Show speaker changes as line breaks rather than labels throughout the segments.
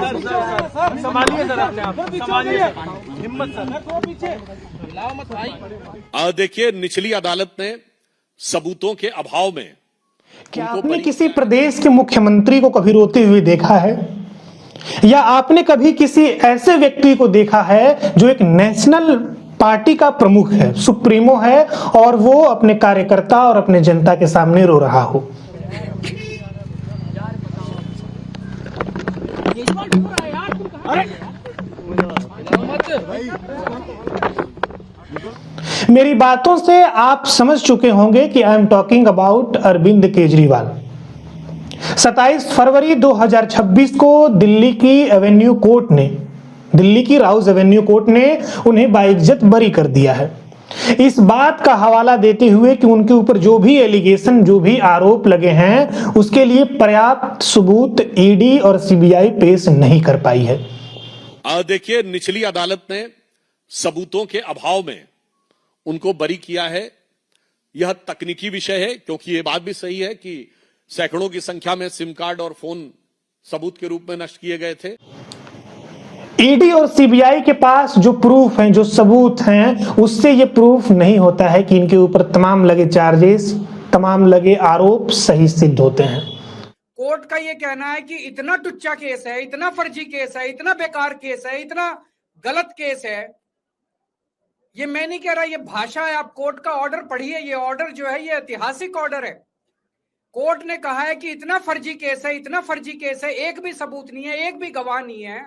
संभालिए sir, अपने आप संभालिए, हिम्मत सर।
देखिए, निचली अदालत ने सबूतों के अभाव में,
क्या आपने किसी प्रदेश के मुख्यमंत्री को कभी रोते हुए देखा है, या आपने कभी किसी ऐसे व्यक्ति को देखा है जो एक नेशनल पार्टी का प्रमुख है, सुप्रीमो है, और वो अपने कार्यकर्ता और अपने जनता के सामने रो रहा हो? मेरी बातों से आप समझ चुके होंगे कि I am talking about Arvind Kejriwal. 27 फरवरी 2026 को दिल्ली की राउज एवेन्यू कोर्ट ने उन्हें बाइज्जत बरी कर दिया है, इस बात का हवाला देते हुए कि उनके ऊपर जो भी एलिगेशन, जो भी आरोप लगे हैं, उसके लिए पर्याप्त सबूत ईडी और सीबीआई पेश नहीं कर पाई है।
देखिए, निचली अदालत ने सबूतों के अभाव में उनको बरी किया है। यह तकनीकी विषय है, क्योंकि यह बात भी सही है कि सैकड़ों की संख्या में सिम कार्ड और फोन सबूत के रूप में नष्ट किए गए थे।
ईडी और सीबीआई के पास जो प्रूफ हैं, जो सबूत हैं, उससे यह प्रूफ नहीं होता है कि इनके ऊपर तमाम लगे चार्जेस, तमाम लगे आरोप सही सिद्ध होते हैं।
कोर्ट का यह कहना है कि इतना टुच्चा केस है, इतना फर्जी केस है, इतना बेकार केस है, इतना गलत केस है। ये मैं नहीं कह रहा, ये भाषा है। आप कोर्ट का ऑर्डर पढ़िए, ये ऑर्डर जो है ये ऐतिहासिक ऑर्डर है। कोर्ट ने कहा है कि इतना फर्जी केस है, इतना फर्जी केस है, एक भी सबूत नहीं है, एक भी गवाह नहीं है।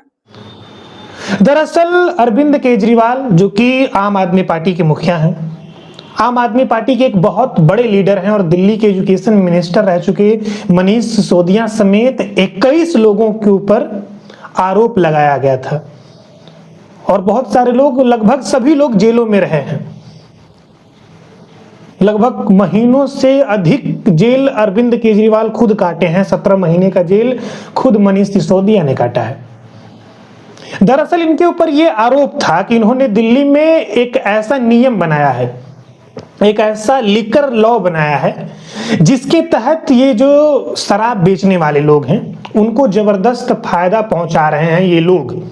दरअसल अरविंद केजरीवाल, जो कि आम आदमी पार्टी के मुखिया हैं, आम आदमी पार्टी के एक बहुत बड़े लीडर हैं और दिल्ली के एजुकेशन मिनिस्टर रह चुके मनीष सिसोदिया समेत 21 लोगों के ऊपर आरोप लगाया गया था, और बहुत सारे लोग, लगभग सभी लोग जेलों में रहे हैं। लगभग महीनों से अधिक जेल अरविंद केजरीवाल खुद काटे हैं। 17 महीने का जेल खुद मनीष सिसोदिया ने काटा है। दरअसल इनके ऊपर यह आरोप था कि इन्होंने दिल्ली में एक ऐसा नियम बनाया है, एक ऐसा लिकर लॉ बनाया है, जिसके तहत ये जो शराब बेचने वाले लोग हैं उनको जबरदस्त फायदा पहुंचा रहे हैं ये लोग,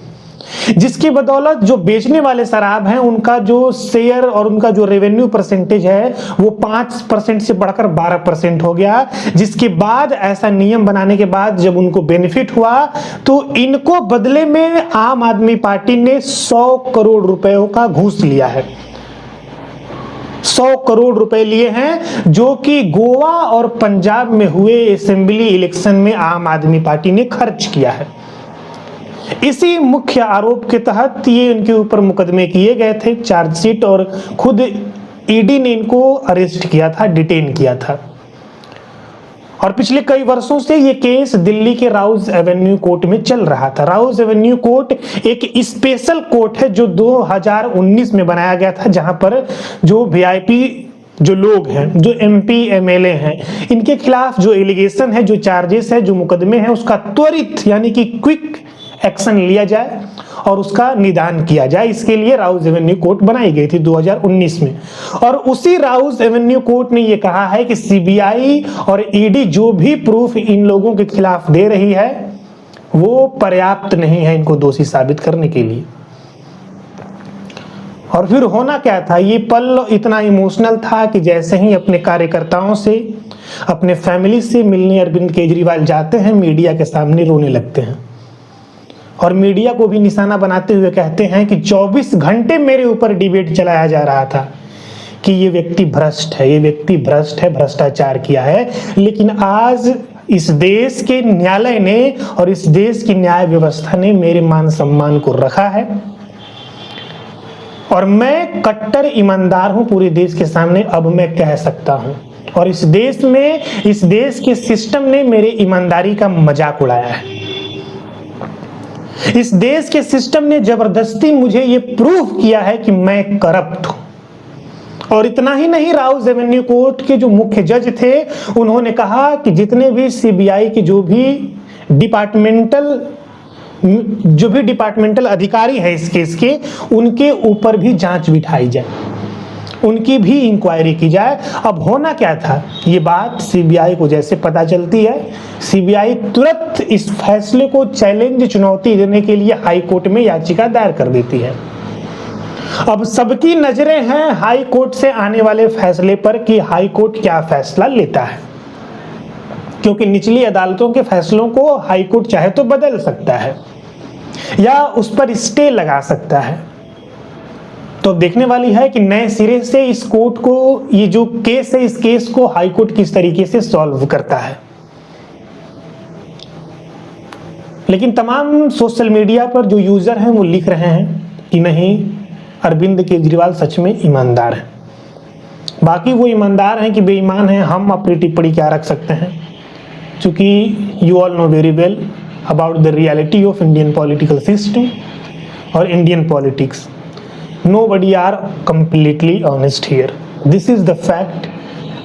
जिसकी बदौलत जो बेचने वाले शराब हैं उनका जो शेयर और उनका जो रेवेन्यू परसेंटेज है वो 5% से बढ़कर 12% हो गया। जिसके बाद ऐसा नियम बनाने के बाद जब उनको बेनिफिट हुआ तो इनको बदले में आम आदमी पार्टी ने 100 करोड़ रुपयों का घूस लिया है। 100 करोड़ रुपए लिए हैं, जो कि गोवा और पंजाब में हुए असेंबली इलेक्शन में आम आदमी पार्टी ने खर्च किया है। इसी मुख्य आरोप के तहत ये इनके ऊपर मुकदमे किए गए थे, चार्जशीट, और खुद ईडी ने इनको अरेस्ट किया था, डिटेन किया था। और पिछले कई वर्षों से ये केस दिल्ली के राउज एवेन्यू कोर्ट में चल रहा था। राउज एवेन्यू कोर्ट एक स्पेशल कोर्ट है जो 2019 में बनाया गया था, जहां पर जो वीआईपी जो लोग हैं, जो एमपी एमएलए हैं, इनके खिलाफ जो एलिगेशन है, जो चार्जेस है, जो मुकदमे हैं, उसका त्वरित यानी कि क्विक एक्शन लिया जाए और उसका निदान किया जाए। इसके लिए राउज एवेन्यू कोर्ट बनाई गई थी 2019 में। और उसी राउज एवेन्यू कोर्ट ने यह कहा है कि सीबीआई और ईडी जो भी प्रूफ इन लोगों के खिलाफ दे रही है वो पर्याप्त नहीं है इनको दोषी साबित करने के लिए। और फिर होना क्या था, ये पल इतना इमोशनल था कि जैसे ही अपने कार्यकर्ताओं से, अपने फैमिली से मिलने अरविंद केजरीवाल जाते हैं, मीडिया के सामने रोने लगते हैं और मीडिया को भी निशाना बनाते हुए कहते हैं कि 24 घंटे मेरे ऊपर डिबेट चलाया जा रहा था कि ये व्यक्ति भ्रष्ट है, ये व्यक्ति भ्रष्ट है, भ्रष्टाचार किया है। लेकिन आज इस देश के न्यायालय ने और इस देश की न्याय व्यवस्था ने मेरे मान सम्मान को रखा है और मैं कट्टर ईमानदार हूं पूरे देश के सामने, अब मैं कह सकता हूं। और इस देश में, इस देश के सिस्टम ने मेरे ईमानदारी का मजाक उड़ाया है। इस देश के सिस्टम ने जबरदस्ती मुझे ये प्रूव किया है कि मैं करप्ट हूं। और इतना ही नहीं, राउज एवेन्यू कोर्ट के जो मुख्य जज थे उन्होंने कहा कि जितने भी सीबीआई के जो भी डिपार्टमेंटल अधिकारी हैं इस केस के, उनके ऊपर भी जांच बिठाई जाए। उनकी भी इंक्वायरी की जाए। अब होना क्या था, ये बात सीबीआई को जैसे पता चलती है, सीबीआई तुरंत इस फैसले को चैलेंज, चुनौती देने के लिए हाई कोर्ट में याचिका दायर कर देती है। अब सबकी नजरें हैं हाई कोर्ट से आने वाले फैसले पर कि हाई कोर्ट क्या फैसला लेता है, क्योंकि निचली अदालतों के फैसलों को हाई कोर्ट चाहे तो बदल सकता है या उस पर स्टे लगा सकता है। तो देखने वाली है कि नए सिरे से इस कोर्ट को, ये जो केस है, इस केस को हाई कोर्ट किस तरीके से सॉल्व करता है। लेकिन तमाम सोशल मीडिया पर जो यूजर हैं वो लिख रहे हैं कि नहीं, अरविंद केजरीवाल सच में ईमानदार है। बाकी वो ईमानदार हैं कि बेईमान हैं, हम अपनी टिप्पणी क्या रख सकते हैं, क्योंकि you all know very well about the reality of Indian political system और Indian politics. Nobody are completely honest here. This is the fact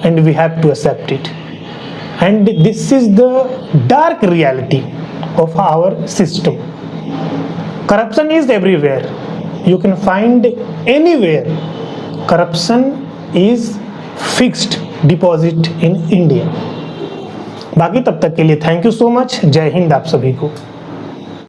and we have to accept it. And this is the dark reality of our system. Corruption is everywhere. You can find anywhere. Corruption is fixed deposit in India. बाकी तब तक के लिए thank you so much. जय हिंद आप सभी को।